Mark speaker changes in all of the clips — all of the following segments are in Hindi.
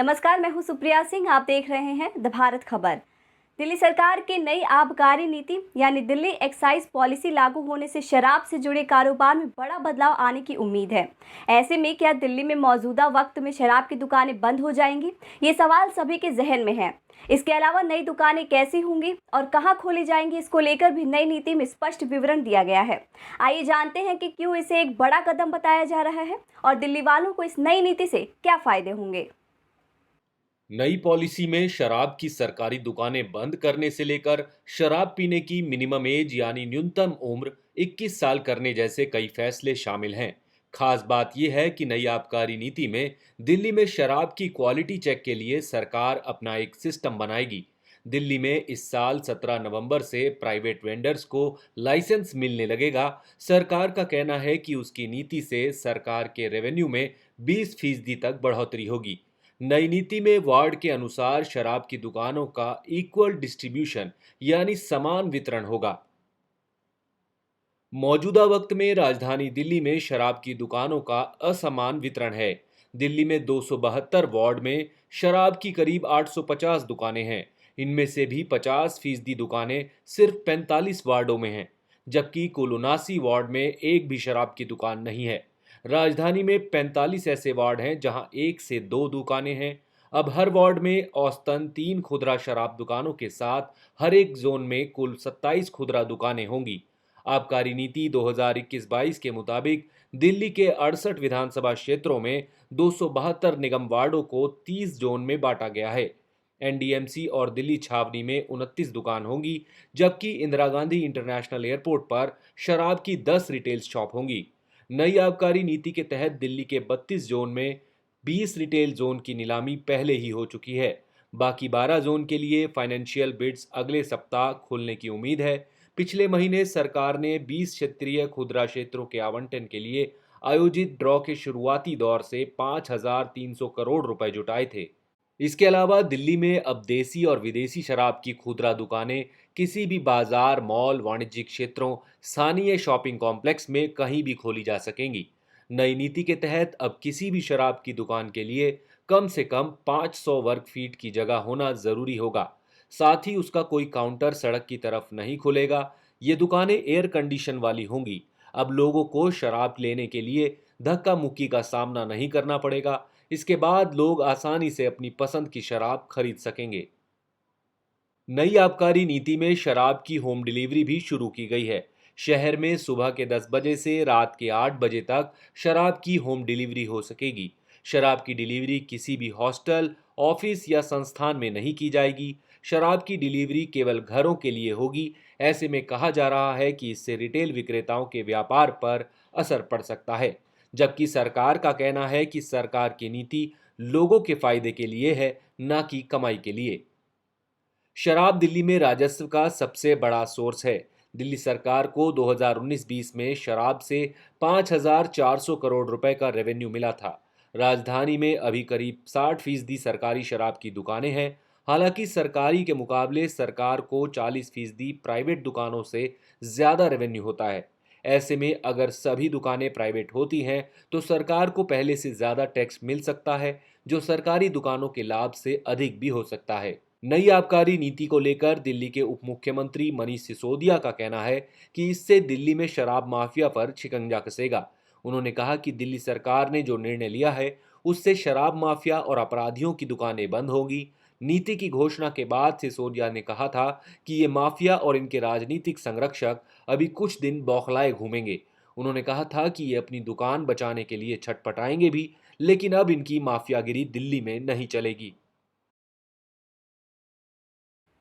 Speaker 1: नमस्कार, मैं हूं सुप्रिया सिंह। आप देख रहे हैं द भारत खबर। दिल्ली सरकार की नई आबकारी नीति यानी दिल्ली एक्साइज पॉलिसी लागू होने से शराब से जुड़े कारोबार में बड़ा बदलाव आने की उम्मीद है। ऐसे में क्या दिल्ली में मौजूदा वक्त में शराब की दुकानें बंद हो जाएंगी? ये सवाल सभी के जहन में है। इसके अलावा नई दुकानें कैसी होंगी और कहां खोली जाएंगी, इसको लेकर भी नई नीति में स्पष्ट विवरण दिया गया है। आइए जानते हैं कि क्यों इसे एक बड़ा कदम बताया जा रहा है और दिल्ली वालों को इस नई नीति से क्या फायदे होंगे।
Speaker 2: नई पॉलिसी में शराब की सरकारी दुकानें बंद करने से लेकर शराब पीने की मिनिमम एज यानी न्यूनतम उम्र 21 साल करने जैसे कई फैसले शामिल हैं। खास बात यह है कि नई आबकारी नीति में दिल्ली में शराब की क्वालिटी चेक के लिए सरकार अपना एक सिस्टम बनाएगी। दिल्ली में इस साल 17 नवंबर से प्राइवेट वेंडर्स को लाइसेंस मिलने लगेगा। सरकार का कहना है कि उसकी नीति से सरकार के रेवेन्यू में 20% तक बढ़ोतरी होगी। नई नीति में वार्ड के अनुसार शराब की दुकानों का इक्वल डिस्ट्रीब्यूशन यानी समान वितरण होगा। मौजूदा वक्त में राजधानी दिल्ली में शराब की दुकानों का असमान वितरण है। दिल्ली में 272 वार्ड में शराब की करीब 850 दुकानें हैं। इनमें से भी 50% दुकानें सिर्फ 45 वार्डों में हैं, जबकि कुल 79 वार्ड में एक भी शराब की दुकान नहीं है। राजधानी में 45 ऐसे वार्ड हैं जहां 1 से 2 दुकानें हैं। अब हर वार्ड में औसतन 3 खुदरा शराब दुकानों के साथ हर एक जोन में कुल 27 खुदरा दुकानें होंगी। आबकारी नीति 2021-22 के मुताबिक दिल्ली के 68 विधानसभा क्षेत्रों में 272 निगम वार्डों को 30 जोन में बांटा गया है। एनडीएमसी और दिल्ली छावनी में 29 दुकान होंगी, जबकि इंदिरा गांधी इंटरनेशनल एयरपोर्ट पर शराब की 10 रिटेल शॉप होंगी। नई आबकारी नीति के तहत दिल्ली के 32 जोन में 20 रिटेल जोन की नीलामी पहले ही हो चुकी है। बाकी 12 जोन के लिए फाइनेंशियल बिड्स अगले सप्ताह खुलने की उम्मीद है। पिछले महीने सरकार ने 20 क्षेत्रीय खुदरा क्षेत्रों के आवंटन के लिए आयोजित ड्रॉ के शुरुआती दौर से 5,300 करोड़ रुपए जुटाए थे। इसके अलावा दिल्ली में अब देसी और विदेशी शराब की खुदरा दुकानें किसी भी बाजार, मॉल, वाणिज्यिक क्षेत्रों, स्थानीय शॉपिंग कॉम्प्लेक्स में कहीं भी खोली जा सकेंगी। नई नीति के तहत अब किसी भी शराब की दुकान के लिए कम से कम 500 वर्ग फीट की जगह होना जरूरी होगा। साथ ही उसका कोई काउंटर सड़क की तरफ नहीं खुलेगा। ये दुकानें एयर कंडीशन वाली होंगी। अब लोगों को शराब लेने के लिए धक्का मुक्की का सामना नहीं करना पड़ेगा। इसके बाद लोग आसानी से अपनी पसंद की शराब खरीद सकेंगे। नई आबकारी नीति में शराब की होम डिलीवरी भी शुरू की गई है। शहर में सुबह के 10 बजे से रात के 8 बजे तक शराब की होम डिलीवरी हो सकेगी। शराब की डिलीवरी किसी भी हॉस्टल, ऑफिस या संस्थान में नहीं की जाएगी। शराब की डिलीवरी केवल घरों के लिए होगी। ऐसे में कहा जा रहा है कि इससे रिटेल विक्रेताओं के व्यापार पर असर पड़ सकता है, जबकि सरकार का कहना है कि सरकार की नीति लोगों के फायदे के लिए है, न कि कमाई के लिए। शराब दिल्ली में राजस्व का सबसे बड़ा सोर्स है। दिल्ली सरकार को 2019-20 में शराब से 5,400 करोड़ रुपए का रेवेन्यू मिला था। राजधानी में अभी करीब 60% सरकारी शराब की दुकानें हैं। हालांकि सरकारी के मुकाबले सरकार को 40% प्राइवेट दुकानों से ज्यादा रेवेन्यू होता है। ऐसे में अगर सभी दुकानें प्राइवेट होती हैं तो सरकार को पहले से ज्यादा टैक्स मिल सकता है, जो सरकारी दुकानों के लाभ से अधिक भी हो सकता है। नई आबकारी नीति को लेकर दिल्ली के उप मुख्यमंत्री मनीष सिसोदिया का कहना है कि इससे दिल्ली में शराब माफिया पर शिकंजा कसेगा। उन्होंने कहा कि दिल्ली सरकार ने जो निर्णय लिया है उससे शराब माफिया और अपराधियों की दुकानें बंद होगी। नीति की घोषणा के बाद सिसोदिया ने कहा था कि ये माफिया और इनके राजनीतिक संरक्षक अभी कुछ दिन बौखलाए घूमेंगे। उन्होंने कहा था कि ये अपनी दुकान बचाने के लिए छटपटाएंगे भी, लेकिन अब इनकी माफियागिरी दिल्ली में नहीं चलेगी।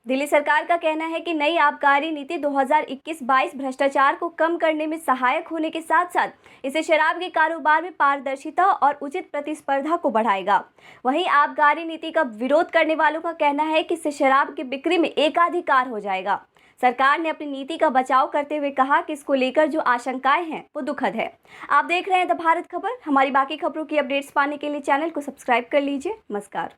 Speaker 1: दिल्ली सरकार का कहना है कि नई आबकारी नीति 2021-22 भ्रष्टाचार को कम करने में सहायक होने के साथ साथ इसे शराब के कारोबार में पारदर्शिता और उचित प्रतिस्पर्धा को बढ़ाएगा। वहीं आबकारी नीति का विरोध करने वालों का कहना है कि इससे शराब की बिक्री में एकाधिकार हो जाएगा। सरकार ने अपनी नीति का बचाव करते हुए कहा कि इसको लेकर जो आशंकाएं हैं वो दुखद है। आप देख रहे हैं द भारत खबर। हमारी बाकी खबरों की अपडेट्स पाने के लिए चैनल को सब्सक्राइब कर लीजिए। नमस्कार।